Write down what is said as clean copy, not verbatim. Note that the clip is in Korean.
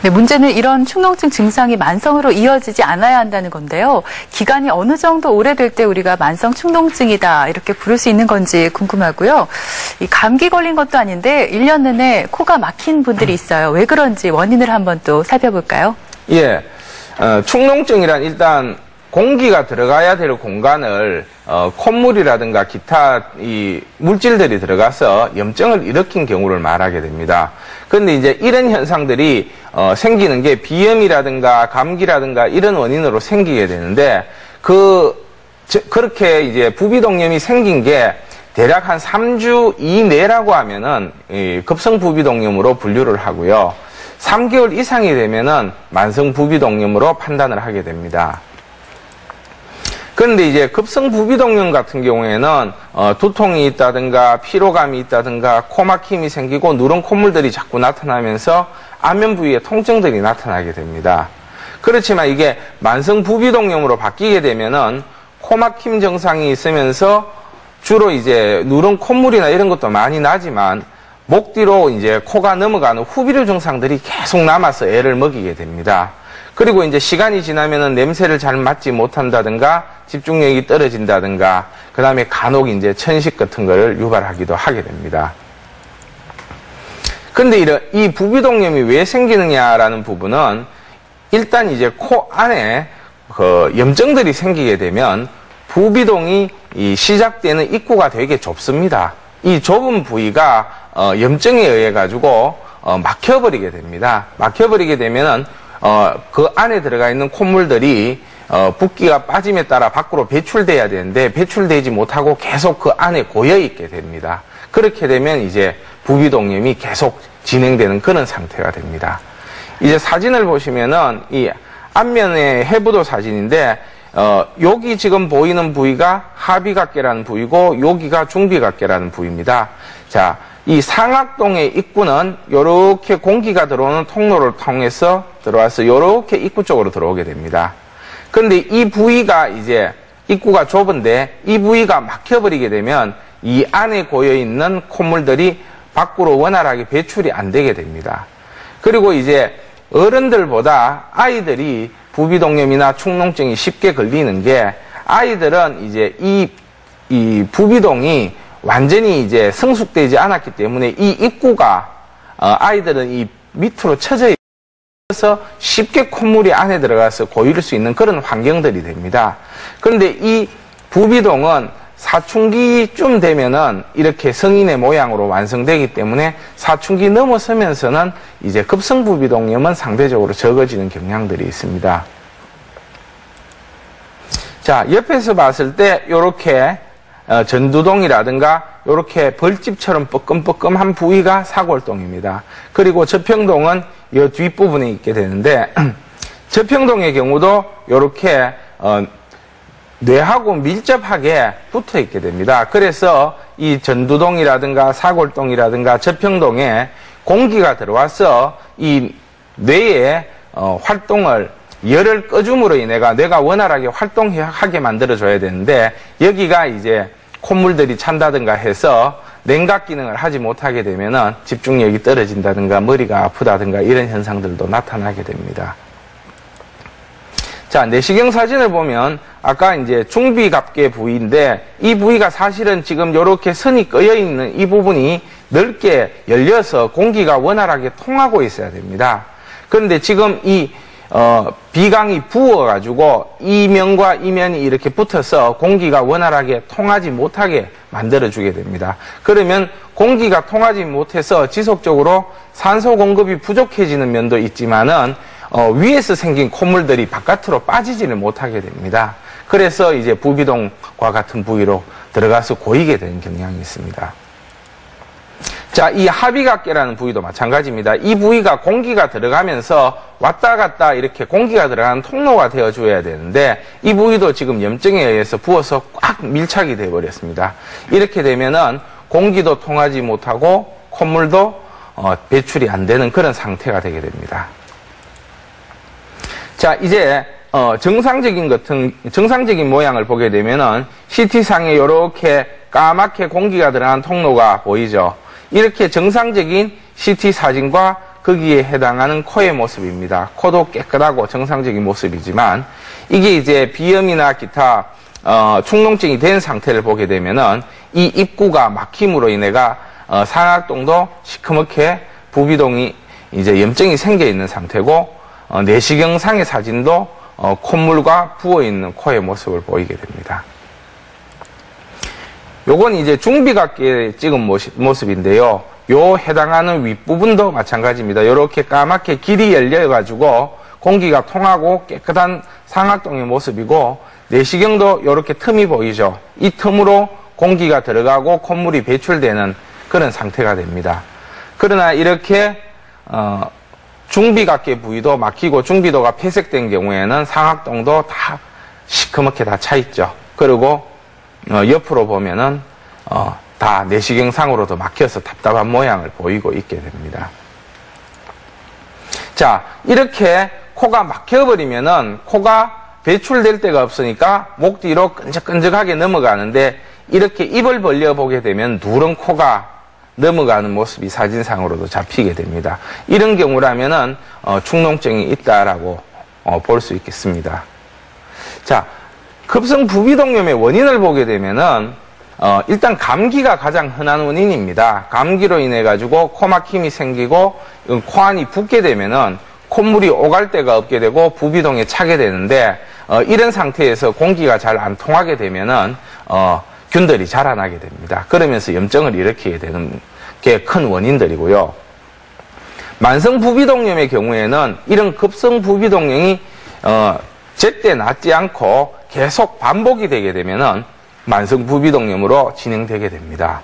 네, 문제는 이런 축농증 증상이 만성으로 이어지지 않아야 한다는 건데요. 기간이 어느 정도 오래될 때 우리가 만성 축농증이다 이렇게 부를 수 있는 건지 궁금하고요. 이 감기 걸린 것도 아닌데 1년 내내 코가 막힌 분들이 있어요. 왜 그런지 원인을 한번 또 살펴볼까요? 예, 축농증이란 일단 공기가 들어가야 될 공간을 콧물이라든가 기타 이 물질들이 들어가서 염증을 일으킨 경우를 말하게 됩니다. 그런데 이제 이런 현상들이 생기는 게 비염이라든가 감기라든가 이런 원인으로 생기게 되는데 그렇게 이제 부비동염이 생긴 게 대략 한 3주 이내라고 하면은 급성 부비동염으로 분류를 하고요. 3개월 이상이 되면은 만성 부비동염으로 판단을 하게 됩니다. 그런데 이제 급성 부비동염 같은 경우에는 두통이 있다든가 피로감이 있다든가 코막힘이 생기고 누런 콧물들이 자꾸 나타나면서 안면 부위에 통증들이 나타나게 됩니다. 그렇지만 이게 만성 부비동염으로 바뀌게 되면은 코막힘 증상이 있으면서 주로 이제 누런 콧물이나 이런 것도 많이 나지만 목 뒤로 이제 코가 넘어가는 후비류 증상들이 계속 남아서 애를 먹이게 됩니다. 그리고 이제 시간이 지나면은 냄새를 잘 맡지 못한다든가 집중력이 떨어진다든가 그 다음에 간혹 이제 천식 같은 거를 유발하기도 하게 됩니다. 근데 이 부비동염이 왜 생기느냐라는 부분은 일단 이제 코 안에 염증들이 생기게 되면 부비동이 시작되는 입구가 되게 좁습니다. 이 좁은 부위가 염증에 의해 가지고 막혀버리게 됩니다. 막혀버리게 되면은 그 안에 들어가 있는 콧물들이 붓기가 빠짐에 따라 밖으로 배출돼야 되는데 배출되지 못하고 계속 그 안에 고여있게 됩니다. 그렇게 되면 이제 부비동염이 계속 진행되는 그런 상태가 됩니다. 이제 사진을 보시면은 이 앞면의 해부도 사진인데 여기 지금 보이는 부위가 하비각계라는 부위고 여기가 중비각계라는 부위입니다. 자, 이 상악동의 입구는 이렇게 공기가 들어오는 통로를 통해서 들어와서 이렇게 입구 쪽으로 들어오게 됩니다. 그런데 이 부위가 이제 입구가 좁은데 이 부위가 막혀버리게 되면 이 안에 고여있는 콧물들이 밖으로 원활하게 배출이 안 되게 됩니다. 그리고 이제 어른들보다 아이들이 부비동염이나 축농증이 쉽게 걸리는 게 아이들은 이제 이 부비동이 완전히 이제 성숙되지 않았기 때문에 이 입구가 아이들은 이 밑으로 쳐져 있어서 쉽게 콧물이 안에 들어가서 고일 수 있는 그런 환경들이 됩니다. 그런데 이 부비동은 사춘기쯤 되면은 이렇게 성인의 모양으로 완성되기 때문에 사춘기 넘어서면서는 이제 급성 부비동염은 상대적으로 적어지는 경향들이 있습니다. 자, 옆에서 봤을 때 이렇게 전두동이라든가 이렇게 벌집처럼 뻐끔뻐끔한 부위가 사골동입니다. 그리고 저평동은 이 뒷부분에 있게 되는데 저평동의 경우도 이렇게 뇌하고 밀접하게 붙어 있게 됩니다. 그래서 이 전두동이라든가 사골동이라든가 저평동에 공기가 들어와서 이 뇌의 활동을 열을 꺼줌으로 인해가 뇌가 원활하게 활동하게 만들어줘야 되는데 여기가 이제 콧물들이 찬다든가 해서 냉각 기능을 하지 못하게 되면은 집중력이 떨어진다든가 머리가 아프다든가 이런 현상들도 나타나게 됩니다. 자, 내시경 사진을 보면 아까 이제 중비갑계 부위인데 이 부위가 사실은 지금 이렇게 선이 꺼여 있는 이 부분이 넓게 열려서 공기가 원활하게 통하고 있어야 됩니다. 그런데 지금 이 비강이 부어가지고 이면과 이면이 이렇게 붙어서 공기가 원활하게 통하지 못하게 만들어주게 됩니다. 그러면 공기가 통하지 못해서 지속적으로 산소 공급이 부족해지는 면도 있지만은 위에서 생긴 콧물들이 바깥으로 빠지지를 못하게 됩니다. 그래서 이제 부비동과 같은 부위로 들어가서 고이게 되는 경향이 있습니다. 자, 이 하비각계라는 부위도 마찬가지입니다. 이 부위가 공기가 들어가면서 왔다 갔다 이렇게 공기가 들어가는 통로가 되어줘야 되는데 이 부위도 지금 염증에 의해서 부어서 꽉 밀착이 되어버렸습니다. 이렇게 되면은 공기도 통하지 못하고 콧물도 배출이 안 되는 그런 상태가 되게 됩니다. 자, 이제 정상적인 모양을 보게 되면은 CT상에 이렇게 까맣게 공기가 들어가는 통로가 보이죠. 이렇게 정상적인 CT 사진과 거기에 해당하는 코의 모습입니다. 코도 깨끗하고 정상적인 모습이지만 이게 이제 비염이나 기타 축농증이 된 상태를 보게 되면은 이 입구가 막힘으로 인해가 상악동도 시커멓게 부비동이 이제 염증이 생겨 있는 상태고 내시경상의 사진도 콧물과 부어 있는 코의 모습을 보이게 됩니다. 요건 이제 중비각기에 찍은 모습인데요. 요 해당하는 윗부분도 마찬가지입니다. 요렇게 까맣게 길이 열려가지고 공기가 통하고 깨끗한 상악동의 모습이고 내시경도 요렇게 틈이 보이죠. 이 틈으로 공기가 들어가고 콧물이 배출되는 그런 상태가 됩니다. 그러나 이렇게 중비각계 부위도 막히고 중비도가 폐색된 경우에는 상악동도 다 시커멓게 다 차 있죠. 그리고 옆으로 보면은 다 내시경상으로도 막혀서 답답한 모양을 보이고 있게 됩니다. 자, 이렇게 코가 막혀버리면은 코가 배출될 데가 없으니까 목 뒤로 끈적끈적하게 넘어가는데 이렇게 입을 벌려보게 되면 누런 코가 넘어가는 모습이 사진상으로도 잡히게 됩니다. 이런 경우라면은 축농증이 있다라고 볼 수 있겠습니다. 자, 급성 부비동염의 원인을 보게 되면은 일단 감기가 가장 흔한 원인입니다. 감기로 인해 가지고 코막힘이 생기고 코 안이 붓게 되면은 콧물이 오갈 데가 없게 되고 부비동에 차게 되는데 이런 상태에서 공기가 잘 안 통하게 되면은 균들이 자라나게 됩니다. 그러면서 염증을 일으키게 되는 게 큰 원인들이고요. 만성 부비동염의 경우에는 이런 급성 부비동염이 제때 낫지 않고 계속 반복이 되게 되면은 만성 부비동염으로 진행되게 됩니다.